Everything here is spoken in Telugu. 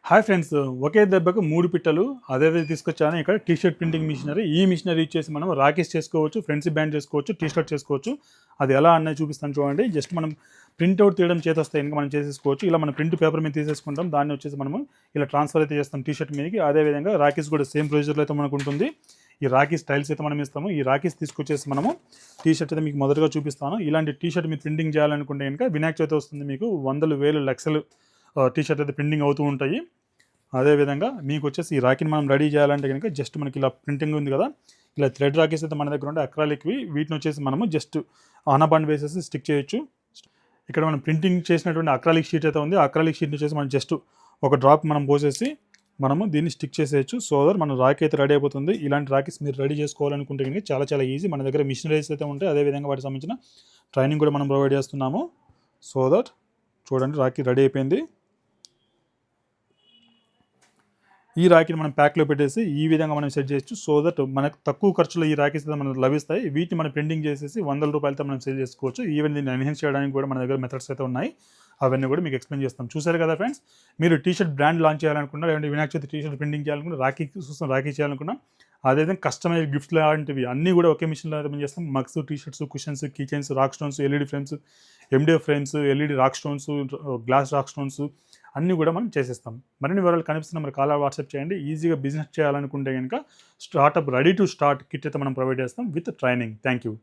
హాయ్ ఫ్రెండ్స్, ఒకే దెబ్బకు 3 పిట్టలు అదేదో తీసుకొచ్చాను. ఇక్కడ టీ షర్ట్ ప్రింటింగ్ మిషనరీ. ఈ మిషనరీ ఇచ్చేసి మనం రాకీస్ చేసుకోవచ్చు, ఫ్రెండ్స్ బ్యాండ్ చేసుకోవచ్చు, టీ షర్ట్ చేసుకోవచ్చు. అది ఎలా అన్నది చూపిస్తాను చూడండి. జస్ట్ మనం ప్రింట్అవుట్ తీయడం చేతొస్తే కనుక మనం చేసేసుకోవచ్చు. ఇలా మనం ప్రింట్ పేపర్ మీద తీసేసుకుంటాం. దాన్ని వచ్చేసి మనము ఇలా ట్రాన్స్ఫర్ అయితే చేస్తాం టీ షర్ట్ మీదకి. అదేవిధంగా రాకీస్ కూడా సేమ్ ప్రొసీజర్లో అయితే మనకు ఉంటుంది. ఈ రాకీస్ స్టైల్స్ అయితే మనం ఇస్తాము. ఈ రాకీస్ తీసుకొచ్చేసి మనము టీ షర్ట్ అయితే మీకు మొదటగా చూపిస్తాను. ఇలాంటి టీ షర్ట్ మీరు ప్రింటింగ్ చేయాలనుకుంటే కనుక వినాయక చవితి వస్తుంది, మీకు వందలు వేలు లక్షలు టీ షర్ట్ అయితే ప్రింటింగ్ అవుతూ ఉంటాయి. అదేవిధంగా మీకు వచ్చేసి ఈ రాకీని మనం రెడీ చేయాలంటే కనుక జస్ట్ మనకి ఇలా ప్రింటింగ్ ఉంది కదా, ఇలా థ్రెడ్ రాకీస్ అయితే మన దగ్గర ఉంటే అక్రాలిక్వి, వీటిని వచ్చేసి మనము జస్ట్ ఆనబాండ్ వేసేసి స్టిక్ చేయొచ్చు. ఇక్కడ మనం ప్రింటింగ్ చేసినటువంటి అక్రాలిక్ షీట్ అయితే ఉంది. అక్రాలిక్ షీట్ని వచ్చేసి మనం జస్ట్ ఒక డ్రాప్ మనం పోసేసి మనము దీన్ని స్టిక్ చేసేయచ్చు. సో దట్ మన రాకీ అయితే రెడీ అయిపోతుంది. ఇలాంటి రాకీస్ మీరు రెడీ చేసుకోవాలనుకుంటే కనుక చాలా చాలా ఈజీ. మన దగ్గర మిషనరీస్ అయితే ఉంటాయి. అదేవిధంగా వాటికి సంబంధించిన ట్రైనింగ్ కూడా మనం ప్రొవైడ్ చేస్తున్నాము. సో దట్ చూడండి, రాకీ రెడీ అయిపోయింది. ఈ రాకీని మనం ప్యాక్లో పెట్టేసి ఈ విధంగా మనం సెట్ చేయొచ్చు. సో దట్ మనకు తక్కువ ఖర్చులో ఈ రాకీస్ అయితే మనకు లభిస్తాయి. వీటిని మనం ప్రింటింగ్ చేసేసి ₹100 మనం సేల్ చేసుకోవచ్చు. ఈవెన్ దీన్ని ఎన్హాన్స్ చేయడానికి కూడా మన దగ్గర మెథడ్స్ అయితే ఉన్నాయి. అవన్నీ కూడా మీకు ఎక్స్ప్లెయిన్ చేస్తాం. చూసారు కదా ఫ్రెండ్స్, మీరు టీ షర్ట్ బ్రాండ్ లాంచ్ చేయాలనుకున్నా, లేదంటే Vinayaka Chavithi T shirt printing చేయాలనుకున్నా, రాకీ చేయాలనుకున్నా, అదేవిధంగా కస్టమైజ్ గిఫ్ట్స్ లాంటివి అన్నీ కూడా ఒకే మిషన్లో అయితే మనం చేస్తాం. Mugs, T shirts, cushions, key chains, rock stones, LED frames, MDF frames, LED rock stones, glass rock stones అన్నీ కూడా మనం చేసేస్తాం. మరిన్ని వివరాలు కనిపిస్తున్న మరి కాల్ వాట్సాప్ చేయండి. ఈజీగా బిజినెస్ చేయాలనుకుంటే కనుక startup ready to start kit అయితే మనం ప్రొవైడ్ చేస్తాం విత్ ట్రైనింగ్. Thank you.